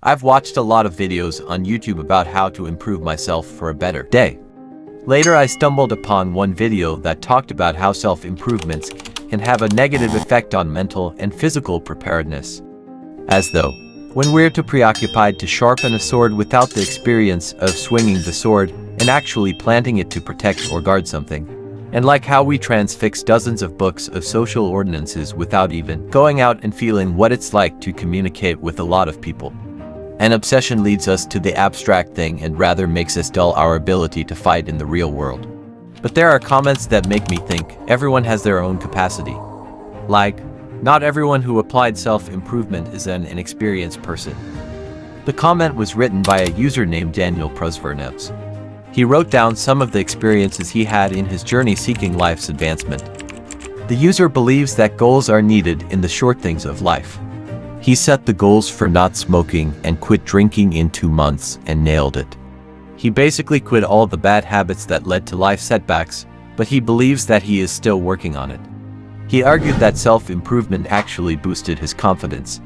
I've watched a lot of videos on YouTube about how to improve myself for a better day. Later, I stumbled upon one video that talked about how self-improvements can have a negative effect on mental and physical preparedness. As though, when we're too preoccupied to sharpen a sword without the experience of swinging the sword and actually planting it to protect or guard something. And like how we transfix dozens of books of social ordinances without even going out and feeling what it's like to communicate with a lot of people. An obsession leads us to the abstract thing and rather makes us dull our ability to fight in the real world. But there are comments that make me think everyone has their own capacity. Like, not everyone who applied self-improvement is an inexperienced person. The comment was written by a user named Daniel Prusvernevs. He wrote down some of the experiences he had in his journey seeking life's advancement. The user believes that goals are needed in the short things of life. He set the goals for not smoking and quit drinking in 2 months and nailed it. He basically quit all the bad habits that led to life setbacks, but he believes that he is still working on it. He argued that self-improvement actually boosted his confidence.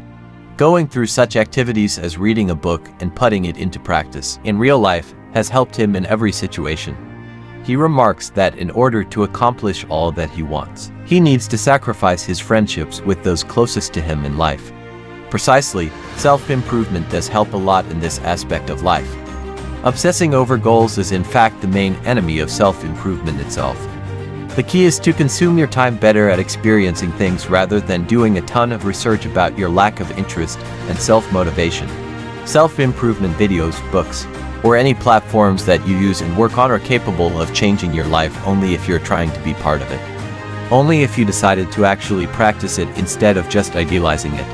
Going through such activities as reading a book and putting it into practice in real life has helped him in every situation. He remarks that in order to accomplish all that he wants, he needs to sacrifice his friendships with those closest to him in life. Precisely, self-improvement does help a lot in this aspect of life. Obsessing over goals is in fact the main enemy of self-improvement itself. The key is to consume your time better at experiencing things rather than doing a ton of research about your lack of interest and self-motivation. Self-improvement videos, books, or any platforms that you use and work on are capable of changing your life only if you're trying to be part of it. Only if you decided to actually practice it instead of just idealizing it.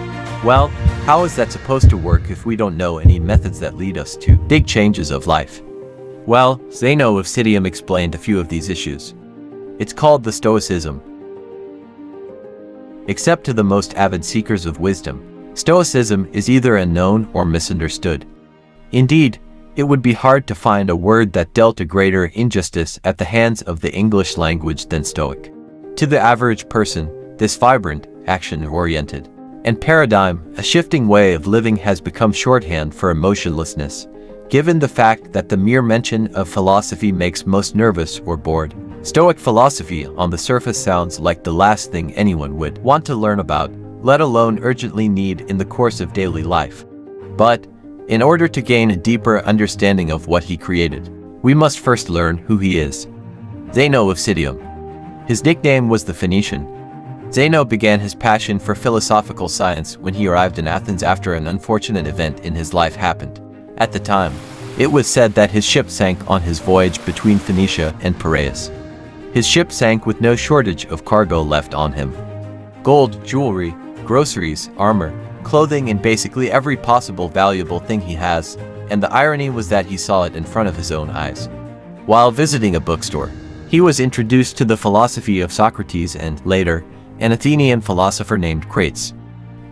Well, how is that supposed to work if we don't know any methods that lead us to big changes of life? Well, Zeno of Citium explained a few of these issues. It's called the Stoicism. Except to the most avid seekers of wisdom, Stoicism is either unknown or misunderstood. Indeed, it would be hard to find a word that dealt a greater injustice at the hands of the English language than Stoic. To the average person, this vibrant, action-oriented, and paradigm, a shifting way of living has become shorthand for emotionlessness, given the fact that the mere mention of philosophy makes most nervous or bored. Stoic philosophy on the surface sounds like the last thing anyone would want to learn about, let alone urgently need in the course of daily life. But, in order to gain a deeper understanding of what he created, we must first learn who he is. Zeno of Citium. His nickname was the Phoenician. Zeno began his passion for philosophical science when he arrived in Athens after an unfortunate event in his life happened. At the time, it was said that his ship sank on his voyage between Phoenicia and Piraeus. His ship sank with no shortage of cargo left on him. Gold, jewelry, groceries, armor, clothing, and basically every possible valuable thing he has, and the irony was that he saw it in front of his own eyes. While visiting a bookstore, he was introduced to the philosophy of Socrates and, later, an Athenian philosopher named Crates.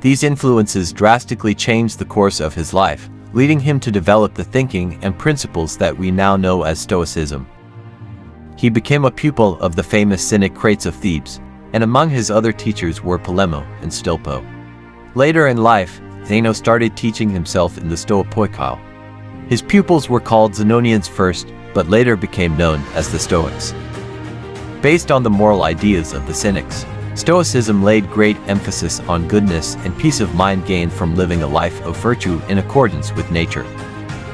These influences drastically changed the course of his life, leading him to develop the thinking and principles that we now know as Stoicism. He became a pupil of the famous cynic Crates of Thebes, and among his other teachers were Polemo and Stilpo. Later in life, Zeno started teaching himself in the Stoipoikile. His pupils were called Zenonians first, but later became known as the Stoics. Based on the moral ideas of the Cynics, Stoicism laid great emphasis on goodness and peace of mind gained from living a life of virtue in accordance with nature.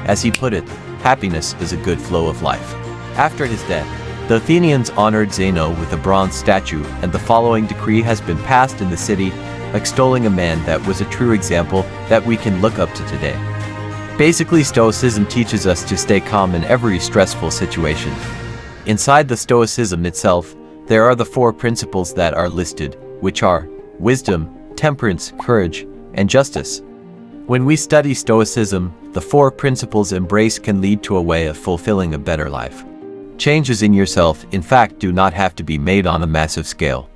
As he put it, happiness is a good flow of life. After his death, the Athenians honored Zeno with a bronze statue, and the following decree has been passed in the city, extolling a man that was a true example that we can look up to today. Basically, Stoicism teaches us to stay calm in every stressful situation. Inside the Stoicism itself, there are the 4 principles that are listed, which are wisdom, temperance, courage, and justice. When we study Stoicism, the 4 principles embraced can lead to a way of fulfilling a better life. Changes in yourself, in fact, do not have to be made on a massive scale.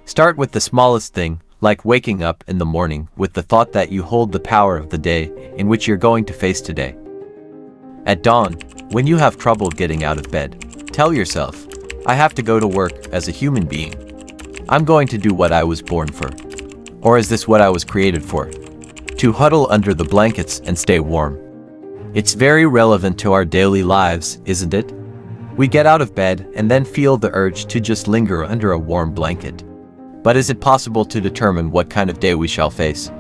Start with the smallest thing, like waking up in the morning with the thought that you hold the power of the day in which you're going to face today. At dawn, when you have trouble getting out of bed, tell yourself, I have to go to work as a human being. I'm going to do what I was born for. Or is this what I was created for? to huddle under the blankets and stay warm. It's very relevant to our daily lives, isn't it? We get out of bed and then feel the urge to just linger under a warm blanket. But is it possible to determine what kind of day we shall face?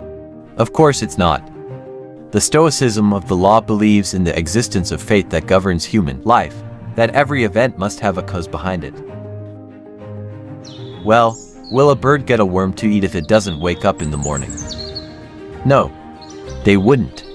Of course it's not. The Stoicism of the law believes in the existence of fate that governs human life, that every event must have a cause behind it. Well, will a bird get a worm to eat if it doesn't wake up in the morning? No, they wouldn't.